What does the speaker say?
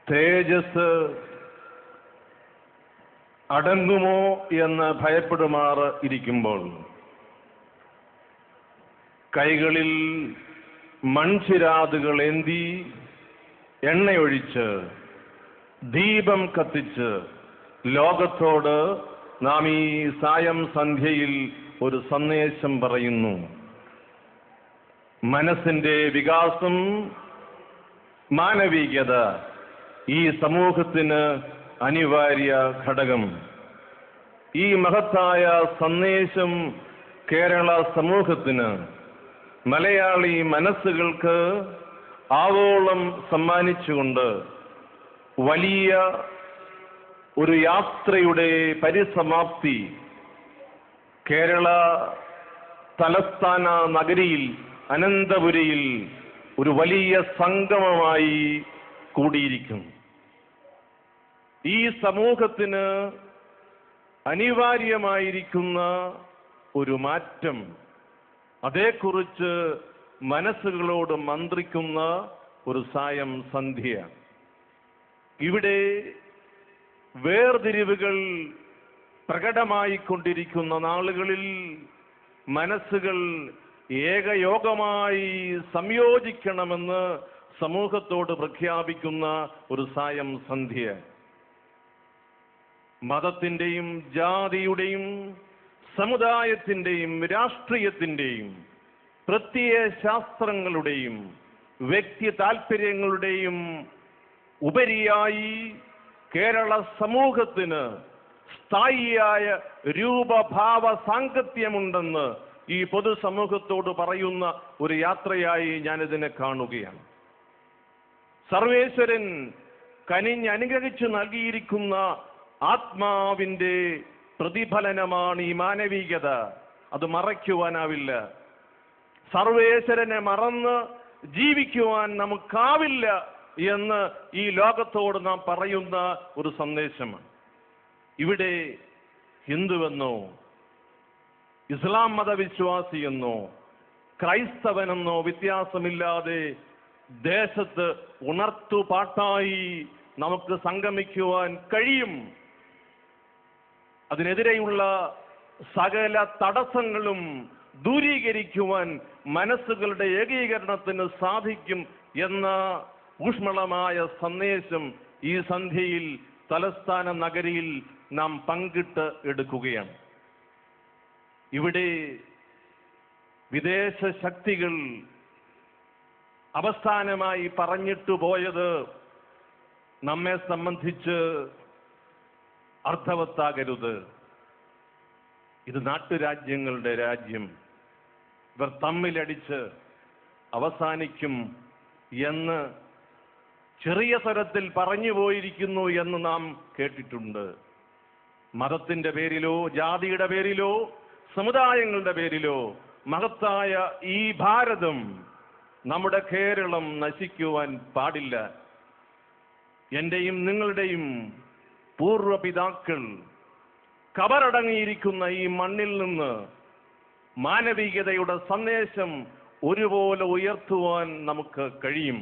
തേജസ് അടങ്ങുമോ എന്ന് ഭയപ്പെടുമാറ് ഇരിക്കുമ്പോൾ കൈകളിൽ മൺചിരാതുകൾ ഏന്തി എണ്ണയൊഴിച്ച് ദീപം കത്തിച്ച് ലോകത്തോട് നാം ഈ സായം സന്ധ്യയിൽ ഒരു സന്ദേശം പറയുന്നു. മനസ്സിന്റെ വികാസം, മാനവികത ഈ സമൂഹത്തിന് അനിവാര്യ ഘടകം. ഈ മഹത്തായ സന്ദേശം കേരള സമൂഹത്തിന്, മലയാളി മനസ്സുകൾക്ക് ആവോളം സമ്മാനിച്ചുകൊണ്ട് വലിയ ഒരു യാത്രയുടെ പരിസമാപ്തി കേരള തലസ്ഥാന നഗരിയിൽ അനന്തപുരിയിൽ ഒരു വലിയ സംഗമമായി കൂടിയിരിക്കും. ഈ സമൂഹത്തിന് അനിവാര്യമായിരിക്കുന്ന ഒരു മാറ്റം, അതേക്കുറിച്ച് മനസ്സുകളോട് മന്ത്രിക്കുന്ന ഒരു സായം സന്ധ്യ. ഇവിടെ വേർതിരിവുകൾ പ്രകടമായിക്കൊണ്ടിരിക്കുന്ന നാളുകളിൽ മനസ്സുകൾ ഏകയോഗമായി സംയോജിക്കണമെന്ന് സമൂഹത്തോട് പ്രഖ്യാപിക്കുന്ന ഒരു സായം സന്ധ്യ. മതത്തിന്റെയും ജാതിയുടെയും സമുദായത്തിന്റെയും രാഷ്ട്രീയത്തിന്റെയും പ്രത്യയശാസ്ത്രങ്ങളുടെയും വ്യക്തി താല്പര്യങ്ങളുടെയും ഉപരിയായി കേരള സമൂഹത്തിന് സ്ഥായിയായ രൂപഭാവ സാങ്കത്യമുണ്ടെന്ന് ഈ പൊതുസമൂഹത്തോട് പറയുന്ന ഒരു യാത്രയായി ഞാനിതിനെ കാണുകയാണ്. സർവേശ്വരൻ കനിഞ്ഞനുഗ്രഹിച്ചു നൽകിയിരിക്കുന്ന ആത്മാവിന്റെ പ്രതിഫലനമാണ് ഈ മാനവികത. അത് മറയ്ക്കുവാനാവില്ല. സർവേശ്വരനെ മറന്ന് ജീവിക്കുവാൻ നമുക്കാവില്ല എന്ന് ഈ ലോകത്തോട് നാം പറയുന്ന ഒരു സന്ദേശമാണ്. ഇവിടെ ഹിന്ദുവെന്നോ ഇസ്ലാം മതവിശ്വാസിയെന്നോ ക്രൈസ്തവനെന്നോ വ്യത്യാസമില്ലാതെ ദേശത്ത് ഉണർത്തുപാട്ടായി നമുക്ക് സംഗമിക്കുവാൻ കഴിയും. അതിനെതിരെയുള്ള സകല തടസ്സങ്ങളും ദൂരീകരിക്കുവാൻ മനസ്സുകളുടെ ഏകീകരണത്തിന് സാധിക്കും എന്ന ഊഷ്മളമായ സന്ദേശം ഈ സന്ധ്യയിൽ തലസ്ഥാന നഗരിയിൽ നാം പങ്കിട്ട് എടുക്കുകയാണ്. ഇവിടെ വിദേശ ശക്തികൾ അവസാനമായി പറഞ്ഞിട്ടു പോയത് നമ്മെ സംബന്ധിച്ച് അർത്ഥവത്താകരുത്. ഇത് നാട്ടുരാജ്യങ്ങളുടെ രാജ്യം, ഇവർ തമ്മിലടിച്ച് അവസാനിക്കും എന്ന് ചെറിയ സ്വരത്തിൽ പറഞ്ഞു പോയിരിക്കുന്നു എന്ന് നാം കേട്ടിട്ടുണ്ട്. മതത്തിന്റെ പേരിലോ ജാതിയുടെ പേരിലോ സമുദായങ്ങളുടെ പേരിലോ മഹത്തായ ഈ ഭാരതം, നമ്മുടെ കേരളം നശിക്കുവാൻ പാടില്ല. എന്റെയും നിങ്ങളുടെയും പൂർവപിതാക്കൾ കബറടങ്ങിയിരിക്കുന്ന ഈ മണ്ണിൽ നിന്ന് മാനവികതയുടെ സന്ദേശം ഒരുപോലെ ഉയർത്തുവാൻ നമുക്ക് കഴിയും.